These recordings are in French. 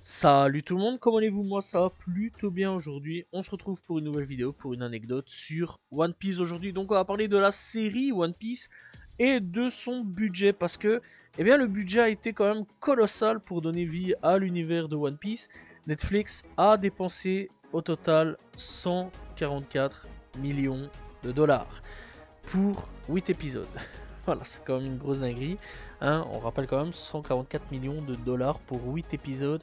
Salut tout le monde, comment allez-vous? Moi ça va plutôt bien aujourd'hui. On se retrouve pour une nouvelle vidéo, pour une anecdote sur One Piece aujourd'hui. Donc on va parler de la série One Piece et de son budget parce que eh bien, le budget a été quand même colossal pour donner vie à l'univers de One Piece. Netflix a dépensé au total 144 millions de dollars pour 8 épisodes. Voilà, c'est quand même une grosse dinguerie. Hein, on rappelle quand même 144 millions de dollars pour 8 épisodes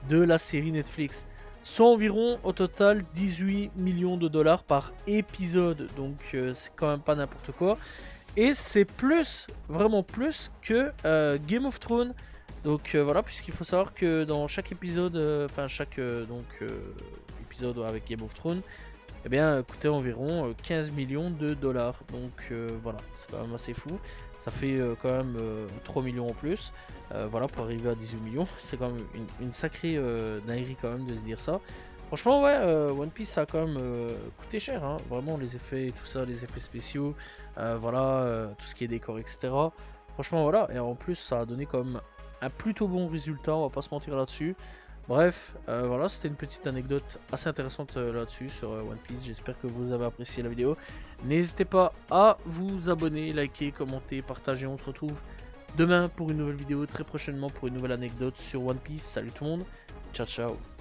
de la série Netflix. Soit environ au total 18 millions de dollars par épisode. Donc c'est quand même pas n'importe quoi. Et c'est plus, vraiment plus que Game of Thrones. Donc voilà, puisqu'il faut savoir que dans chaque épisode, chaque épisode avec Game of Thrones, eh bien, coûtait environ 15 millions de dollars. Donc voilà, c'est quand même assez fou. Ça fait quand même 3 millions en plus. Voilà, pour arriver à 18 millions. C'est quand même une sacrée dinguerie quand même de se dire ça. Franchement, ouais, One Piece ça a quand même coûté cher. Hein. Vraiment, les effets et tout ça, les effets spéciaux, voilà, tout ce qui est décor, etc. Franchement, voilà. Et en plus, ça a donné quand même un plutôt bon résultat, on va pas se mentir là-dessus. Bref, voilà, c'était une petite anecdote assez intéressante là-dessus sur One Piece. J'espère que vous avez apprécié la vidéo. N'hésitez pas à vous abonner, liker, commenter, partager. On se retrouve demain pour une nouvelle vidéo, très prochainement pour une nouvelle anecdote sur One Piece. Salut tout le monde, ciao ciao.